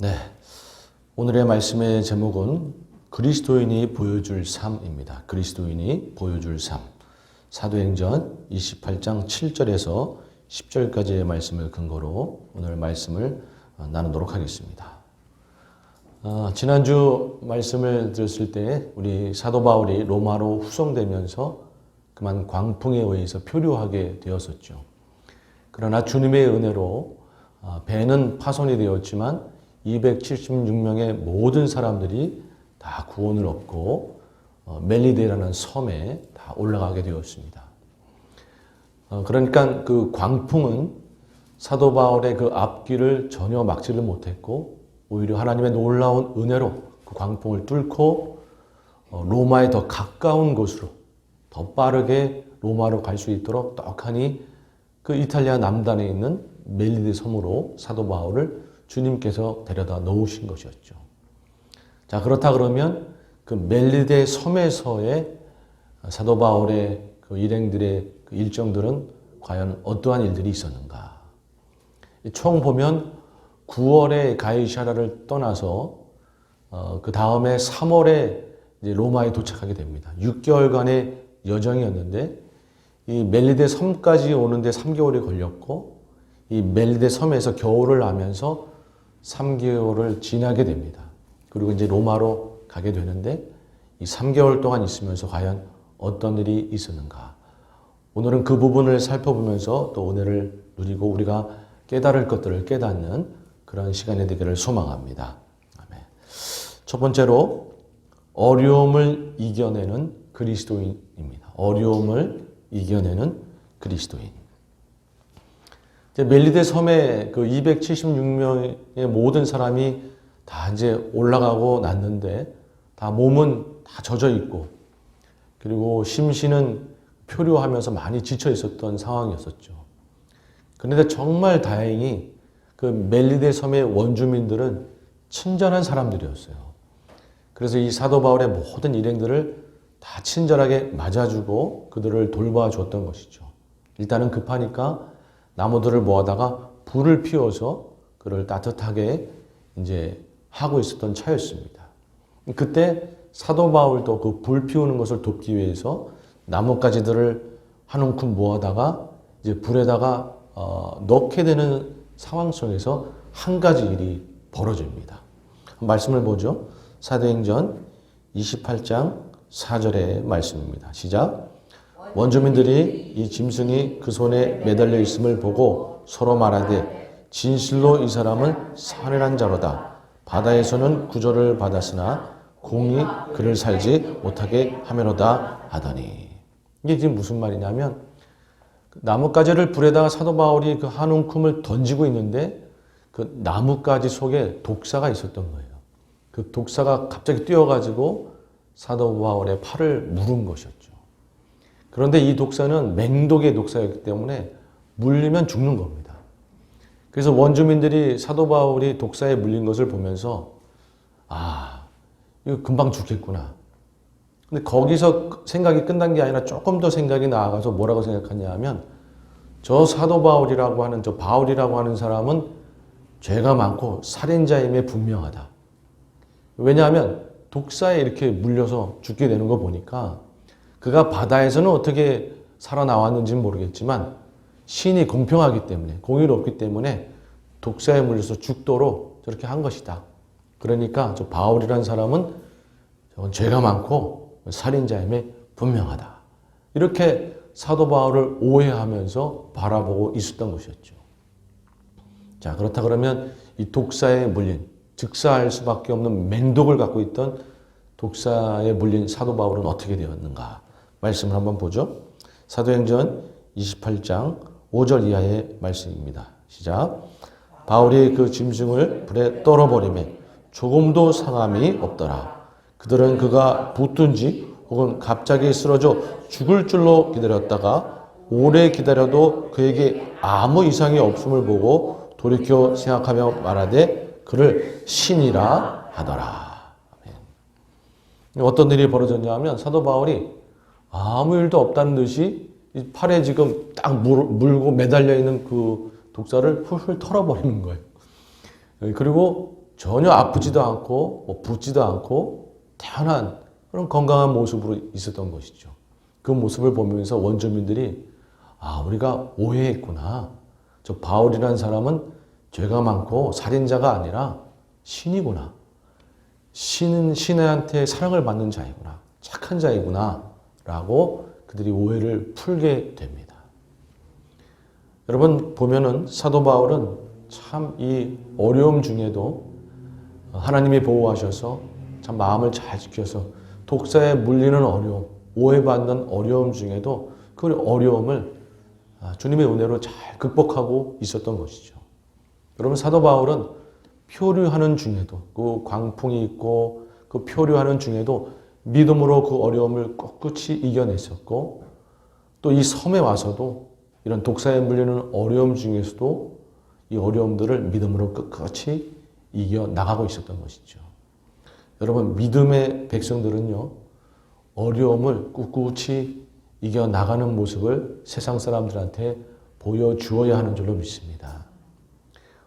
네, 오늘의 말씀의 제목은 그리스도인이 보여줄 삶입니다. 그리스도인이 보여줄 삶. 사도행전 28장 7절에서 10절까지의 말씀을 근거로 오늘 말씀을 나누도록 하겠습니다. 지난주 말씀을 들었을 때 우리 사도 바울이 로마로 후송되면서 그만 광풍에 의해서 표류하게 되었었죠. 그러나 주님의 은혜로 배는 파손이 되었지만 276명의 모든 사람들이 다 구원을 얻고 멜리데라는 섬에 다 올라가게 되었습니다. 그러니까 그 광풍은 사도 바울의 그 앞길을 전혀 막지를 못했고 오히려 하나님의 놀라운 은혜로 그 광풍을 뚫고 로마에 더 가까운 곳으로 더 빠르게 로마로 갈 수 있도록 떡하니 그 이탈리아 남단에 있는 멜리데 섬으로 사도 바울을 주님께서 데려다 놓으신 것이었죠. 자, 그렇다 그러면 그 멜리데 섬에서의 사도 바울의 그 일행들의 그 일정들은 과연 어떠한 일들이 있었는가? 총 보면 9월에 가이사랴를 떠나서 그 다음에 3월에 이제 로마에 도착하게 됩니다. 6개월간의 여정이었는데 이 멜리데 섬까지 오는데 3개월이 걸렸고 이 멜리데 섬에서 겨울을 나면서 3개월을 지나게 됩니다. 그리고 이제 로마로 가게 되는데 이 3개월 동안 있으면서 과연 어떤 일이 있었는가? 오늘은 그 부분을 살펴보면서 또 은혜를 누리고 우리가 깨달을 것들을 깨닫는 그런 시간이 되기를 소망합니다. 아멘. 첫 번째로 어려움을 이겨내는 그리스도인입니다. 어려움을 이겨내는 그리스도인. 멜리데 섬에 그 276명의 모든 사람이 다 이제 올라가고 났는데 다 몸은 다 젖어 있고 그리고 심신은 표류하면서 많이 지쳐 있었던 상황이었었죠. 그런데 정말 다행히 그 멜리데 섬의 원주민들은 친절한 사람들이었어요. 그래서 이 사도 바울의 모든 일행들을 다 친절하게 맞아주고 그들을 돌봐줬던 것이죠. 일단은 급하니까 나무들을 모아다가 불을 피워서 그를 따뜻하게 이제 하고 있었던 차였습니다. 그때 사도 바울도 그 불 피우는 것을 돕기 위해서 나뭇가지들을 한 움큼 모아다가 이제 불에다가 넣게 되는 상황 속에서 한 가지 일이 벌어집니다. 말씀을 보죠. 사도행전 28장 4절의 말씀입니다. 시작. 원주민들이 이 짐승이 그 손에 매달려 있음을 보고 서로 말하되 진실로 이 사람은 살인한 자로다. 바다에서는 구조를 받았으나 공이 그를 살지 못하게 하매로다 하더니. 이게 지금 무슨 말이냐면 나뭇가지를 불에다가 사도 바울이 그 한 움큼을 던지고 있는데 그 나뭇가지 속에 독사가 있었던 거예요. 그 독사가 갑자기 뛰어가지고 사도 바울의 팔을 물은 것이었죠. 그런데 이 독사는 맹독의 독사였기 때문에 물리면 죽는 겁니다. 그래서 원주민들이 사도 바울이 독사에 물린 것을 보면서 이거 금방 죽겠구나. 근데 거기서 생각이 끝난 게 아니라 조금 더 생각이 나아가서 뭐라고 생각하냐 하면 저 사도 바울이라고 하는 저 바울이라고 하는 사람은 죄가 많고 살인자임에 분명하다. 왜냐하면 독사에 이렇게 물려서 죽게 되는 거 보니까 그가 바다에서는 어떻게 살아나왔는지는 모르겠지만 신이 공평하기 때문에 공의롭기 때문에 독사에 물려서 죽도록 저렇게 한 것이다. 그러니까 저 바울이라는 사람은 저건 죄가 많고 살인자임에 분명하다. 이렇게 사도 바울을 오해하면서 바라보고 있었던 것이었죠. 자, 그렇다 그러면 이 독사에 물린 즉사할 수밖에 없는 맹독을 갖고 있던 독사에 물린 사도 바울은 어떻게 되었는가? 말씀을 한번 보죠. 사도행전 28장 5절 이하의 말씀입니다. 시작. 바울이 그 짐승을 불에 떨어버리매 조금도 상함이 없더라. 그들은 그가 붙든지 혹은 갑자기 쓰러져 죽을 줄로 기다렸다가 오래 기다려도 그에게 아무 이상이 없음을 보고 돌이켜 생각하며 말하되 그를 신이라 하더라. 어떤 일이 벌어졌냐 하면 사도 바울이 아무 일도 없다는 듯이 팔에 지금 딱 물고 매달려 있는 그 독사를 훌훌 털어버리는 거예요. 그리고 전혀 아프지도 않고 붓지도 않고 태어난 그런 건강한 모습으로 있었던 것이죠. 그 모습을 보면서 원주민들이 우리가 오해했구나. 저 바울이라는 사람은 죄가 많고 살인자가 아니라 신이구나. 신은 신한테 사랑을 받는 자이구나. 착한 자이구나. 라고 그들이 오해를 풀게 됩니다. 여러분 보면은 사도 바울은 참 이 어려움 중에도 하나님이 보호하셔서 참 마음을 잘 지켜서 독사에 물리는 어려움, 오해받는 어려움 중에도 그 어려움을 주님의 은혜로 잘 극복하고 있었던 것이죠. 여러분 사도 바울은 표류하는 중에도 그 광풍이 있고 그 표류하는 중에도 믿음으로 그 어려움을 꿋꿋이 이겨냈었고 또 이 섬에 와서도 이런 독사에 물리는 어려움 중에서도 이 어려움들을 믿음으로 끝까지 이겨나가고 있었던 것이죠. 여러분 믿음의 백성들은요. 어려움을 꿋꿋이 이겨나가는 모습을 세상 사람들한테 보여주어야 하는 줄로 믿습니다.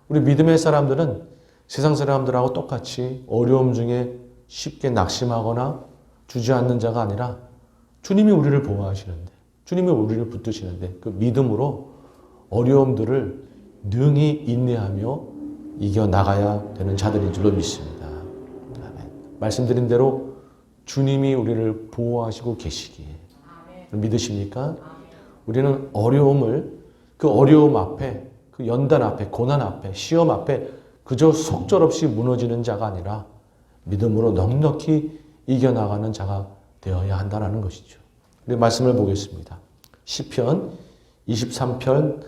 우리 믿음의 사람들은 세상 사람들하고 똑같이 어려움 중에 쉽게 낙심하거나 주저앉는 자가 아니라 주님이 우리를 보호하시는데 주님이 우리를 붙드시는데 그 믿음으로 어려움들을 능히 인내하며 이겨나가야 되는 자들인 줄로 믿습니다. 아멘. 말씀드린 대로 주님이 우리를 보호하시고 계시기에 믿으십니까? 우리는 어려움을 그 어려움 앞에 그 연단 앞에 고난 앞에 시험 앞에 그저 속절없이 무너지는 자가 아니라 믿음으로 넉넉히 이겨나가는 자가 되어야 한다는 것이죠. 우리 말씀을 보겠습니다. 시편 23편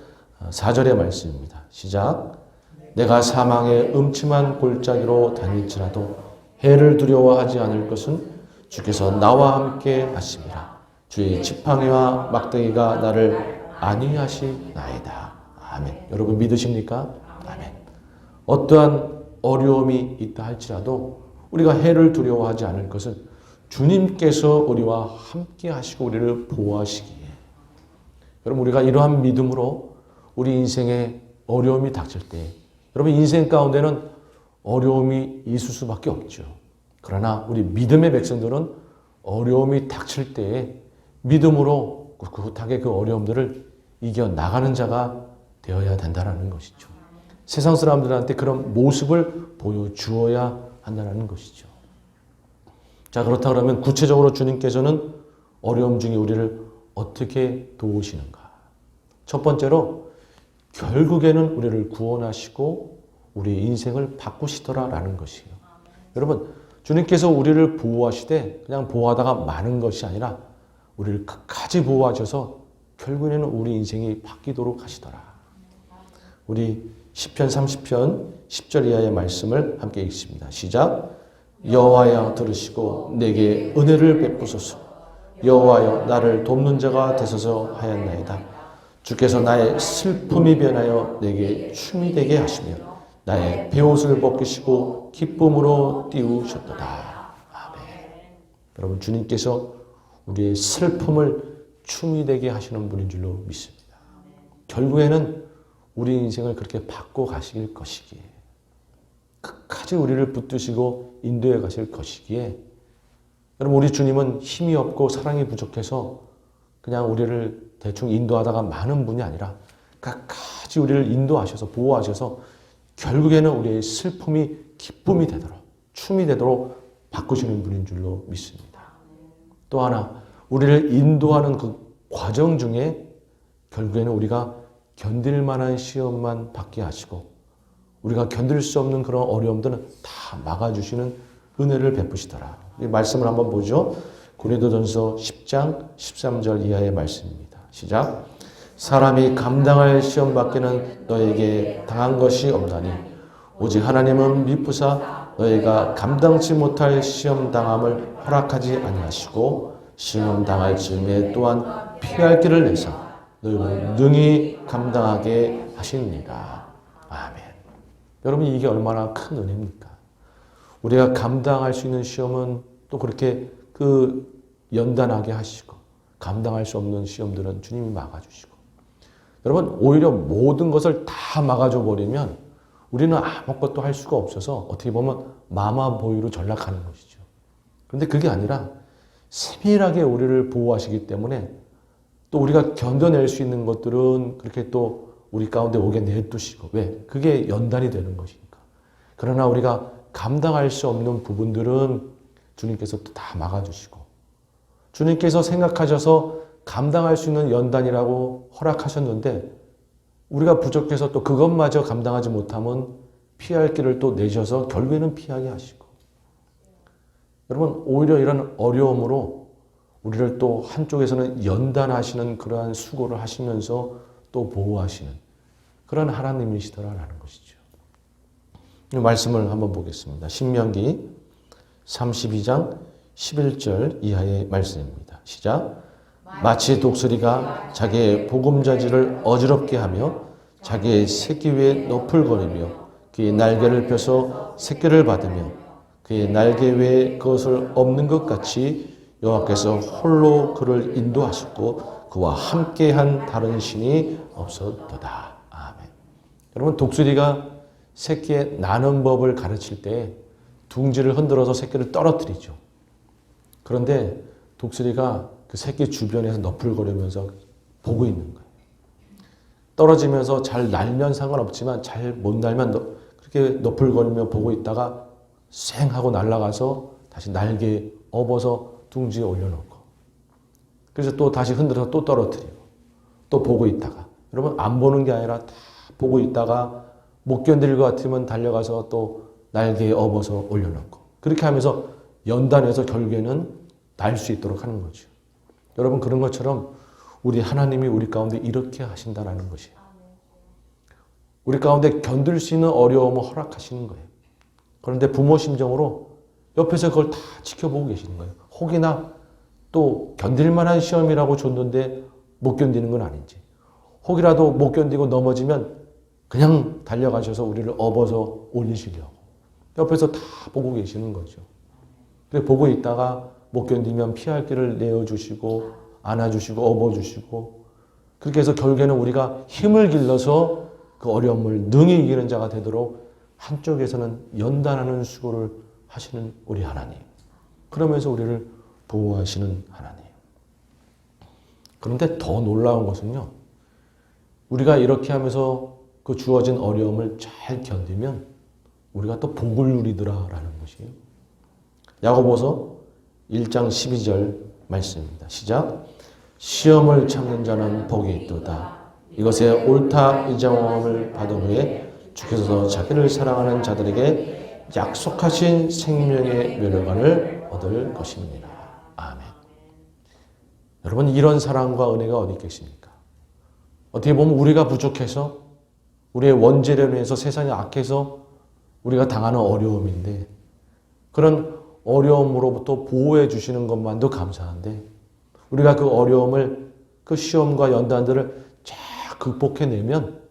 4절의 말씀입니다. 시작. 내가 사망의 음침한 골짜기로 다닐지라도 해를 두려워하지 않을 것은 주께서 나와 함께 하심이라. 주의 지팡이와 막대기가 나를 안위하시나이다. 아멘. 여러분 믿으십니까? 아멘. 어떠한 어려움이 있다 할지라도 우리가 해를 두려워하지 않을 것은 주님께서 우리와 함께 하시고 우리를 보호하시기에 여러분 우리가 이러한 믿음으로 우리 인생에 어려움이 닥칠 때 여러분 인생 가운데는 어려움이 있을 수밖에 없죠. 그러나 우리 믿음의 백성들은 어려움이 닥칠 때에 믿음으로 꿋꿋하게 그 어려움들을 이겨나가는 자가 되어야 된다는 것이죠. 세상 사람들한테 그런 모습을 보여주어야 한다는 것이죠. 자, 그렇다 그러면 구체적으로 주님께서는 어려움 중에 우리를 어떻게 도우시는가? 첫 번째로 결국에는 우리를 구원하시고 우리 인생을 바꾸시더라라는 것이에요. 여러분, 주님께서 우리를 보호하시되 그냥 보호하다가 마는 것이 아니라 우리를 끝까지 보호하셔서 결국에는 우리 인생이 바뀌도록 하시더라. 우리 시편 30편 10절 이하의 말씀을 함께 읽습니다. 시작. 여호와여 들으시고 내게 은혜를 베푸소서. 여호와여 나를 돕는 자가 되소서 하였나이다. 주께서 나의 슬픔이 변하여 내게 춤이 되게 하시며 나의 베옷을 벗기시고 기쁨으로 띄우셨도다. 아멘. 여러분 주님께서 우리의 슬픔을 춤이 되게 하시는 분인 줄로 믿습니다. 결국에는 우리 인생을 그렇게 바꿔 가실 것이기에 끝까지 우리를 붙드시고 인도해 가실 것이기에 여러분 우리 주님은 힘이 없고 사랑이 부족해서 그냥 우리를 대충 인도하다가 마는 분이 아니라 끝까지 우리를 인도하셔서 보호하셔서 결국에는 우리의 슬픔이 기쁨이 되도록 춤이 되도록 바꾸시는 분인 줄로 믿습니다. 또 하나 우리를 인도하는 그 과정 중에 결국에는 우리가 견딜 만한 시험만 받게 하시고 우리가 견딜 수 없는 그런 어려움들은 다 막아주시는 은혜를 베푸시더라. 이 말씀을 한번 보죠. 고린도전서 10장 13절 이하의 말씀입니다. 시작. 사람이 감당할 시험 밖에는 너에게 당한 것이 없나니 오직 하나님은 미쁘사 너희가 감당치 못할 시험 당함을 허락하지 아니하시고 시험 당할 즈음에 또한 피할 길을 내사 너희를 능히 감당하게 하시니라. 아멘. 여러분 이게 얼마나 큰 은혜입니까? 우리가 감당할 수 있는 시험은 또 그렇게 연단하게 하시고 감당할 수 없는 시험들은 주님이 막아주시고 여러분 오히려 모든 것을 다 막아줘 버리면 우리는 아무것도 할 수가 없어서 어떻게 보면 마마보이로 전락하는 것이죠. 그런데 그게 아니라 세밀하게 우리를 보호하시기 때문에 또 우리가 견뎌낼 수 있는 것들은 그렇게 또 우리 가운데 오게 내두시고, 왜? 그게 연단이 되는 것이니까. 그러나 우리가 감당할 수 없는 부분들은 주님께서 또 다 막아주시고, 주님께서 생각하셔서 감당할 수 있는 연단이라고 허락하셨는데 우리가 부족해서 또 그것마저 감당하지 못하면 피할 길을 또 내셔서 결국에는 피하게 하시고, 여러분 오히려 이런 어려움으로 우리를 또 한쪽에서는 연단하시는 그러한 수고를 하시면서 또 보호하시는 그런 하나님이시더라라는 것이죠. 이 말씀을 한번 보겠습니다. 신명기 32장 11절 이하의 말씀입니다. 시작. 마치 독수리가 자기의 보금자지를 어지럽게 하며 자기의 새끼 위에 너풀거리며 그의 날개를 펴서 새끼를 받으며 그의 날개 위에 그것을 엎는 것 같이 여호와께서 홀로 그를 인도하셨고 그와 함께한 다른 신이 없었도다. 아멘. 여러분 독수리가 새끼의 나는 법을 가르칠 때 둥지를 흔들어서 새끼를 떨어뜨리죠. 그런데 독수리가 그 새끼 주변에서 너풀거리면서 보고 있는 거예요. 떨어지면서 잘 날면 상관없지만 잘 못 날면 그렇게 너풀거리며 보고 있다가 쌩 하고 날아가서 다시 날개에 업어서 둥지에 올려놓고, 그래서 또 다시 흔들어서 또 떨어뜨리고 또 보고 있다가, 여러분 안 보는 게 아니라 다 보고 있다가 못 견딜 것 같으면 달려가서 또 날개에 업어서 올려놓고, 그렇게 하면서 연단해서 결국에는 날 수 있도록 하는 거죠. 여러분 그런 것처럼 우리 하나님이 우리 가운데 이렇게 하신다는 것이에요. 우리 가운데 견딜 수 있는 어려움을 허락하시는 거예요. 그런데 부모 심정으로 옆에서 그걸 다 지켜보고 계시는 거예요. 혹이나 또 견딜 만한 시험이라고 줬는데 못 견디는 건 아닌지, 혹이라도 못 견디고 넘어지면 그냥 달려가셔서 우리를 업어서 올리시려고 옆에서 다 보고 계시는 거죠. 그래 보고 있다가 못 견디면 피할 길을 내어주시고 안아주시고 업어주시고, 그렇게 해서 결국에는 우리가 힘을 길러서 그 어려움을 능히 이기는 자가 되도록 한쪽에서는 연단하는 수고를 하시는 우리 하나님, 그러면서 우리를 보호하시는 하나님. 그런데 더 놀라운 것은요, 우리가 이렇게 하면서 그 주어진 어려움을 잘 견디면 우리가 또 복을 누리더라라는 것이에요. 야고보서 1장 12절 말씀입니다. 시작. 시험을 참는 자는 복이 있도다. 이것에 옳다 인정함을 받은 후에 주께서 자기를 사랑하는 자들에게 약속하신 생명의 멸류관을 얻을 것입니다. 아멘. 여러분 이런 사랑과 은혜가 어디 있겠습니까? 어떻게 보면 우리가 부족해서, 우리의 원죄를 위해서, 세상이 악해서 우리가 당하는 어려움인데, 그런 어려움으로부터 보호해 주시는 것만도 감사한데 우리가 그 어려움을, 그 시험과 연단들을 잘 극복해내면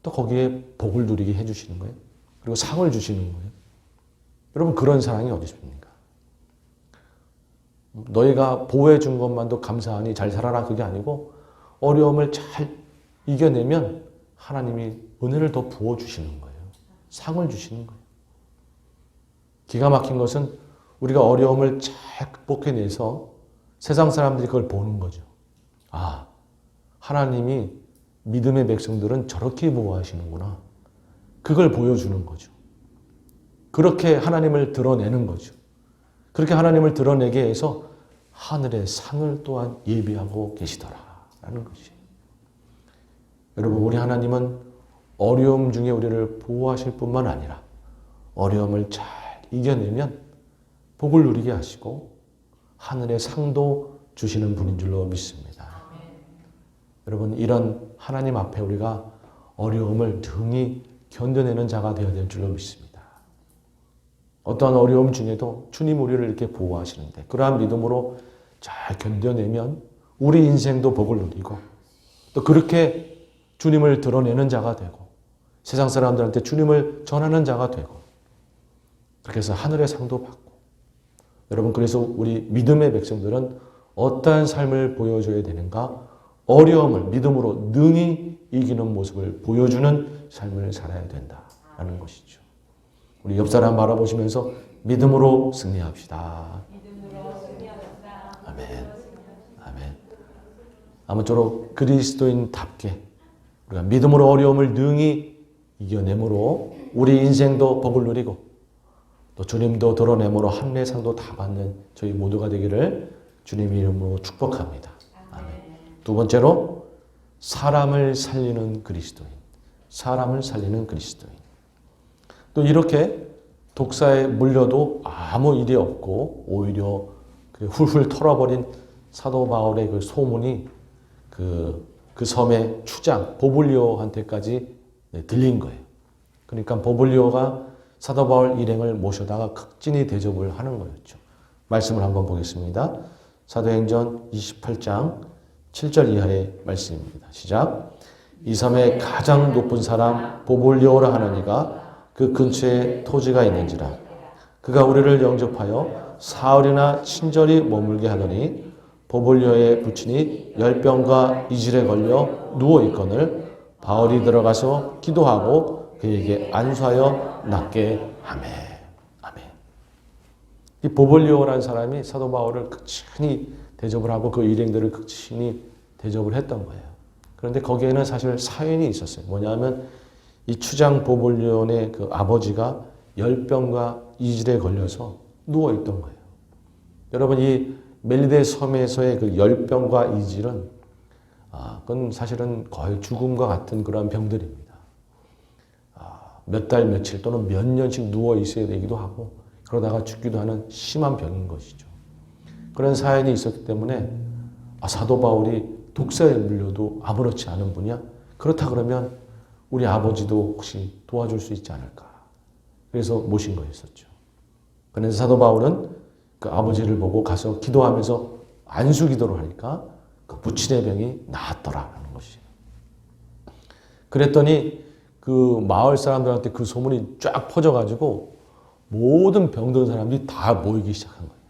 또 거기에 복을 누리게 해주시는 거예요. 그리고 상을 주시는 거예요. 여러분 그런 사랑이 어디 있습니까? 너희가 보호해 준 것만도 감사하니 잘 살아라, 그게 아니고 어려움을 잘 이겨내면 하나님이 은혜를 더 부어주시는 거예요. 상을 주시는 거예요. 기가 막힌 것은 우리가 어려움을 잘 극복해내서 세상 사람들이 그걸 보는 거죠. 아, 하나님이 믿음의 백성들은 저렇게 보호하시는구나. 그걸 보여주는 거죠. 그렇게 하나님을 드러내는 거죠. 그렇게 하나님을 드러내게 해서 하늘의 상을 또한 예비하고 계시더라라는 것이에요. 여러분 우리 하나님은 어려움 중에 우리를 보호하실 뿐만 아니라 어려움을 잘 이겨내면 복을 누리게 하시고 하늘의 상도 주시는 분인 줄로 믿습니다. 여러분 이런 하나님 앞에 우리가 어려움을 등히 견뎌내는 자가 되어야 될 줄로 믿습니다. 어떠한 어려움 중에도 주님 우리를 이렇게 보호하시는데 그러한 믿음으로 잘 견뎌내면 우리 인생도 복을 누리고 또 그렇게 주님을 드러내는 자가 되고 세상 사람들한테 주님을 전하는 자가 되고 그렇게 해서 하늘의 상도 받고, 여러분 그래서 우리 믿음의 백성들은 어떠한 삶을 보여줘야 되는가? 어려움을 믿음으로 능히 이기는 모습을 보여주는 삶을 살아야 된다. 라는 것이죠. 우리 옆 사람 바라보시면서 믿음으로 승리합시다. 아멘. 아멘. 아무쪼록 그리스도인답게 우리가 믿음으로 어려움을 능히 이겨내므로 우리 인생도 복을 누리고 또 주님도 드러내므로 한례상도 다 받는 저희 모두가 되기를 주님의 이름으로 축복합니다. 아멘. 두 번째로 사람을 살리는 그리스도인. 사람을 살리는 그리스도인. 또 이렇게 독사에 물려도 아무 일이 없고 오히려 훌훌 털어버린 사도 바울의 그 소문이 그 섬의 추장 보블리오한테까지 들린 거예요. 그러니까 보블리오가 사도 바울 일행을 모셔다가 극진히 대접을 하는 거였죠. 말씀을 한번 보겠습니다. 사도행전 28장 7절 이하의 말씀입니다. 시작. 이 섬의 가장 높은 사람 보블리오라 하는 이가 그 근처에 토지가 있는지라. 그가 우리를 영접하여 사흘이나 친절히 머물게 하더니 보블리오의 부친이 열병과 이질에 걸려 누워있거늘 바울이 들어가서 기도하고 그에게 안수하여 낫게 하매. 아멘. 이 보블리오라는 사람이 사도 바울을 극진히 대접을 하고 그 일행들을 극진히 대접을 했던 거예요. 그런데 거기에는 사실 사연이 있었어요. 뭐냐면 이 추장 보블리온의 그 아버지가 열병과 이질에 걸려서 누워있던 거예요. 여러분 이 멜리데 섬에서의 그 열병과 이질은 그건 사실은 거의 죽음과 같은 그런 병들입니다. 몇 달, 며칠 또는 몇 년씩 누워 있어야 되기도 하고 그러다가 죽기도 하는 심한 병인 것이죠. 그런 사연이 있었기 때문에 사도 바울이 독사에 물려도 아무렇지 않은 분이야? 그렇다 그러면 우리 아버지도 혹시 도와줄 수 있지 않을까? 그래서 모신 거였었죠. 그래서 사도 바울은 그 아버지를 보고 가서 기도하면서 안수 기도를 하니까 그 부친의 병이 나았더라라는 것이에요. 그랬더니 그 마을 사람들한테 그 소문이 쫙 퍼져가지고 모든 병든 사람들이 다 모이기 시작한 거예요.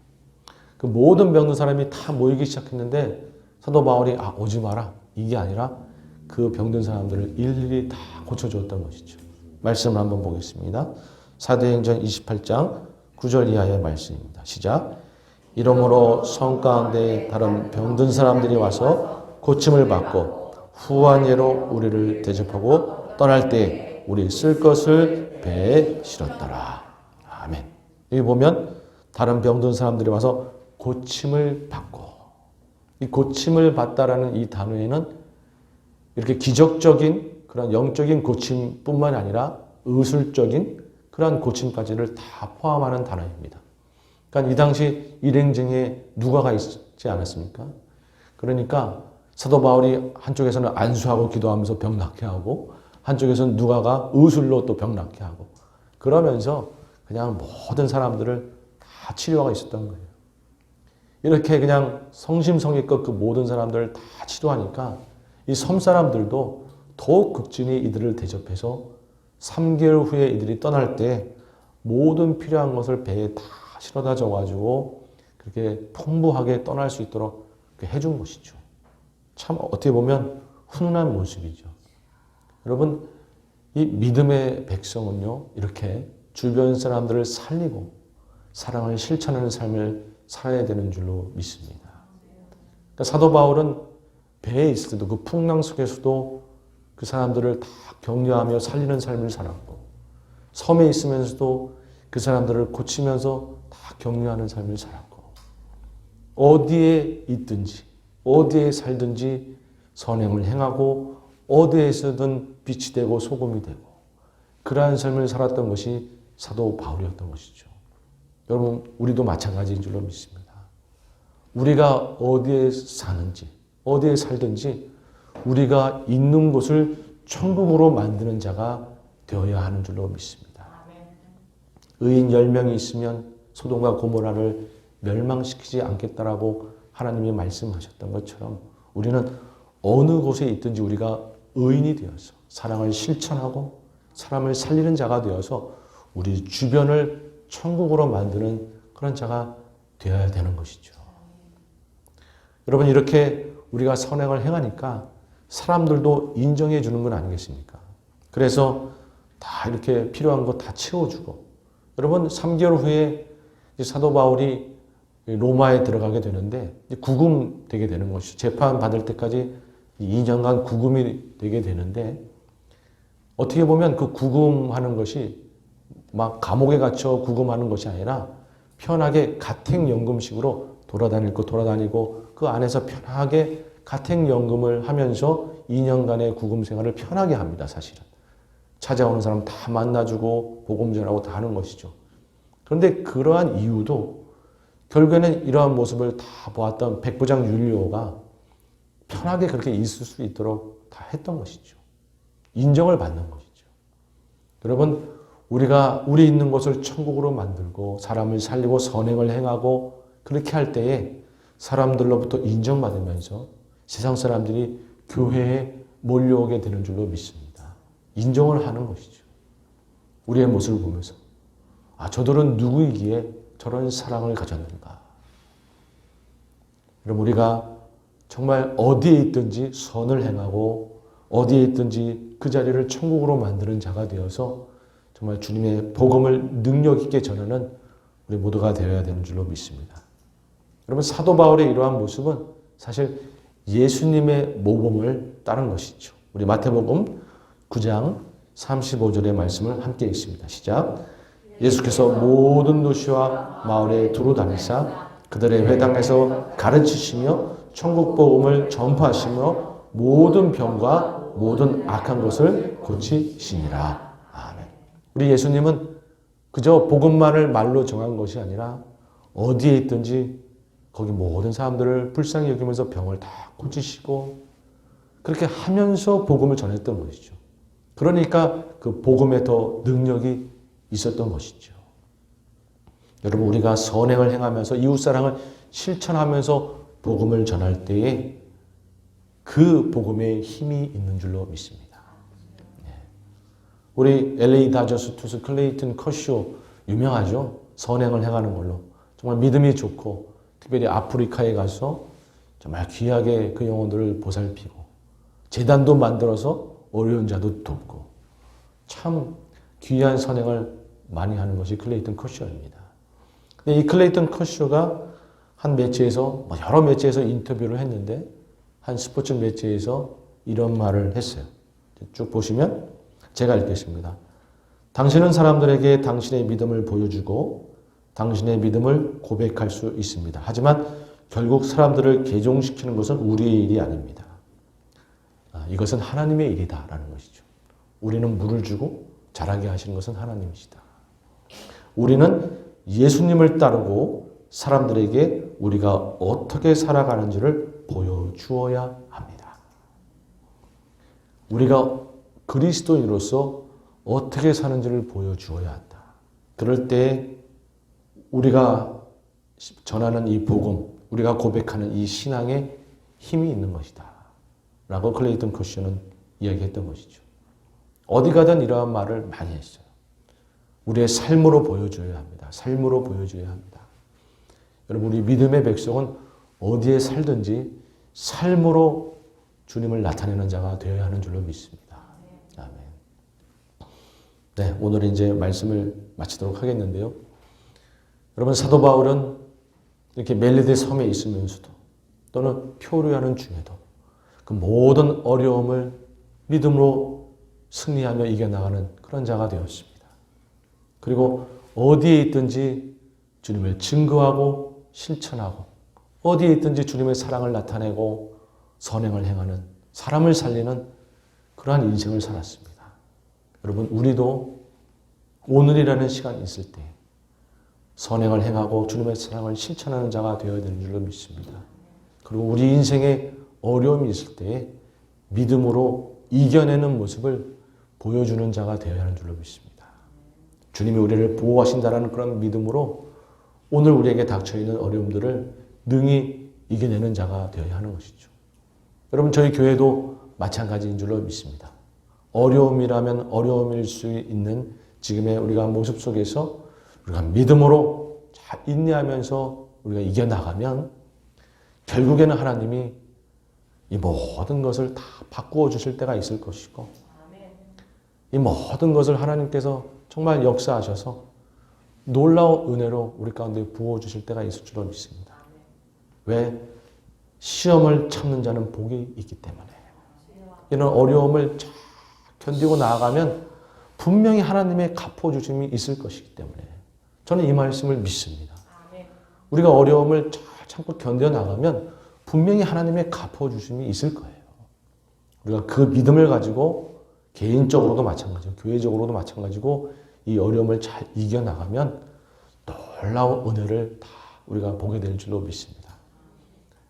그 모든 병든 사람이 다 모이기 시작했는데 사도 바울이 오지 마라 이게 아니라 그 병든 사람들을 일일이 다 고쳐주었던 것이죠. 말씀을 한번 보겠습니다. 사도행전 28장 9절 이하의 말씀입니다. 시작. 이러므로 성 가운데 다른 병든 사람들이 와서 고침을 받고 후한 예로 우리를 대접하고 떠날 때 우리 쓸 것을 배에 실었더라. 아멘. 여기 보면 다른 병든 사람들이 와서 고침을 받고 이 고침을 받다라는 이 단어에는 이렇게 기적적인 그런 영적인 고침뿐만 아니라 의술적인 그런 고침까지를 다 포함하는 단어입니다. 그러니까 이 당시 일행 중에 누가가 있지 않았습니까? 그러니까 사도 바울이 한쪽에서는 안수하고 기도하면서 병 낫게 하고 한쪽에서는 누가가 의술로 또 병 낫게 하고 그러면서 그냥 모든 사람들을 다 치료하고 있었던 거예요. 이렇게 그냥 성심성의껏 그 모든 사람들을 다 치료하니까 이 섬 사람들도 더욱 극진히 이들을 대접해서 3개월 후에 이들이 떠날 때 모든 필요한 것을 배에 다 실어다 줘가지고 그렇게 풍부하게 떠날 수 있도록 해준 것이죠. 참 어떻게 보면 훈훈한 모습이죠. 여러분 이 믿음의 백성은요 이렇게 주변 사람들을 살리고 사랑을 실천하는 삶을 살아야 되는 줄로 믿습니다. 그러니까 사도 바울은 배에 있을 때도 그 풍랑 속에서도 그 사람들을 다 격려하며 살리는 삶을 살았고 섬에 있으면서도 그 사람들을 고치면서 다 격려하는 삶을 살았고 어디에 있든지 어디에 살든지 선행을 행하고 어디에서든 빛이 되고 소금이 되고 그러한 삶을 살았던 것이 사도 바울이었던 것이죠. 여러분 우리도 마찬가지인 줄로 믿습니다. 우리가 어디에 사는지 어디에 살든지 우리가 있는 곳을 천국으로 만드는 자가 되어야 하는 줄로 믿습니다. 의인 10명이 있으면 소돔과 고모라를 멸망시키지 않겠다라고 하나님이 말씀하셨던 것처럼 우리는 어느 곳에 있든지 우리가 의인이 되어서 사랑을 실천하고 사람을 살리는 자가 되어서 우리 주변을 천국으로 만드는 그런 자가 되어야 되는 것이죠. 여러분 이렇게 우리가 선행을 행하니까 사람들도 인정해 주는 건 아니겠습니까? 그래서 다 이렇게 필요한 거 다 채워주고, 여러분 3개월 후에 사도 바울이 로마에 들어가게 되는데 구금되게 되는 것이죠. 재판 받을 때까지 2년간 구금이 되게 되는데, 어떻게 보면 그 구금하는 것이 막 감옥에 갇혀 구금하는 것이 아니라 편하게 가택연금식으로 돌아다니고 그 안에서 편하게 가택연금을 하면서 2년간의 구금 생활을 편하게 합니다. 사실은 찾아오는 사람 다 만나주고 복음 전하고 다 하는 것이죠. 그런데 그러한 이유도 결국에는 이러한 모습을 다 보았던 백부장 율리오가 편하게 그렇게 있을 수 있도록 다 했던 것이죠. 인정을 받는 것이죠. 여러분, 우리가 우리 있는 곳을 천국으로 만들고 사람을 살리고 선행을 행하고 그렇게 할 때에 사람들로부터 인정받으면서 세상 사람들이 교회에 몰려오게 되는 줄로 믿습니다. 인정을 하는 것이죠. 우리의 모습을 보면서 저들은 누구이기에 저런 사랑을 가졌는가. 여러분, 우리가 정말 어디에 있든지 선을 행하고 어디에 있든지 그 자리를 천국으로 만드는 자가 되어서 정말 주님의 복음을 능력 있게 전하는 우리 모두가 되어야 되는 줄로 믿습니다. 여러분, 사도 바울의 이러한 모습은 사실 예수님의 모범을 따른 것이죠. 우리 마태복음 9장 35절의 말씀을 함께 읽습니다. 시작. 예수께서 모든 도시와 마을에 두루 다니사 그들의 회당에서 가르치시며 천국 복음을 전파하시며 모든 병과 모든 악한 것을 고치시니라. 아멘. 우리 예수님은 그저 복음만을 말로 정한 것이 아니라 어디에 있든지 거기 모든 사람들을 불쌍히 여기면서 병을 다 고치시고 그렇게 하면서 복음을 전했던 것이죠. 그러니까 그 복음에 더 능력이 있었던 것이죠. 여러분, 우리가 선행을 행하면서 이웃사랑을 실천하면서 복음을 전할 때에 그 복음에 힘이 있는 줄로 믿습니다. 우리 LA 다저스 투수 클레이튼 커쇼 유명하죠. 선행을 행하는 걸로 정말 믿음이 좋고 특별히 아프리카에 가서 정말 귀하게 그 영혼들을 보살피고 재단도 만들어서 어려운 자도 돕고 참 귀한 선행을 많이 하는 것이 클레이튼 커쇼입니다. 근데 이 클레이튼 커쇼가 한 매체에서 여러 매체에서 인터뷰를 했는데 한 스포츠 매체에서 이런 말을 했어요. 쭉 보시면 제가 읽겠습니다. 당신은 사람들에게 당신의 믿음을 보여주고 당신의 믿음을 고백할 수 있습니다. 하지만 결국 사람들을 개종시키는 것은 우리의 일이 아닙니다. 이것은 하나님의 일이다라는 것이죠. 우리는 물을 주고 자라게 하시는 것은 하나님이시다. 우리는 예수님을 따르고 사람들에게 우리가 어떻게 살아가는지를 보여주어야 합니다. 우리가 그리스도인으로서 어떻게 사는지를 보여주어야 한다. 그럴 때 우리가 전하는 이 복음, 우리가 고백하는 이 신앙에 힘이 있는 것이다. 라고 클레이턴 커쇼는 이야기했던 것이죠. 어디 가든 이러한 말을 많이 했어요. 우리의 삶으로 보여줘야 합니다. 삶으로 보여줘야 합니다. 여러분, 우리 믿음의 백성은 어디에 살든지 삶으로 주님을 나타내는 자가 되어야 하는 줄로 믿습니다. 아멘. 네, 오늘 이제 말씀을 마치도록 하겠는데요. 여러분, 사도 바울은 이렇게 멜리데 섬에 있으면서도 또는 표류하는 중에도 그 모든 어려움을 믿음으로 승리하며 이겨나가는 그런 자가 되었습니다. 그리고 어디에 있든지 주님을 증거하고 실천하고 어디에 있든지 주님의 사랑을 나타내고 선행을 행하는 사람을 살리는 그러한 인생을 살았습니다. 여러분, 우리도 오늘이라는 시간이 있을 때 선행을 행하고 주님의 사랑을 실천하는 자가 되어야 되는 줄로 믿습니다. 그리고 우리 인생에 어려움이 있을 때 믿음으로 이겨내는 모습을 보여주는 자가 되어야 하는 줄로 믿습니다. 주님이 우리를 보호하신다는 그런 믿음으로 오늘 우리에게 닥쳐있는 어려움들을 능히 이겨내는 자가 되어야 하는 것이죠. 여러분, 저희 교회도 마찬가지인 줄로 믿습니다. 어려움이라면 어려움일 수 있는 지금의 우리가 모습 속에서 우리가 믿음으로 잘 인내하면서 우리가 이겨나가면 결국에는 하나님이 이 모든 것을 다 바꾸어 주실 때가 있을 것이고 이 모든 것을 하나님께서 정말 역사하셔서 놀라운 은혜로 우리 가운데 부어주실 때가 있을 줄로 믿습니다. 왜? 시험을 참는 자는 복이 있기 때문에. 이런 어려움을 쫙 견디고 나아가면 분명히 하나님의 갚아주심이 있을 것이기 때문에 저는 이 말씀을 믿습니다. 우리가 어려움을 잘 참고 견뎌나가면 분명히 하나님의 갚아주심이 있을 거예요. 우리가 그 믿음을 가지고 개인적으로도 마찬가지고 교회적으로도 마찬가지고 이 어려움을 잘 이겨나가면 놀라운 은혜를 다 우리가 보게 될 줄로 믿습니다.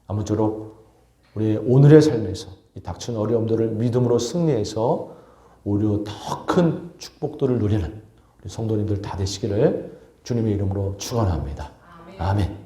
아무쪼록 우리 오늘의 삶에서 이 닥친 어려움들을 믿음으로 승리해서 오히려 더 큰 축복들을 누리는 우리 성도님들 다 되시기를 주님의 이름으로 축원합니다. 아멘.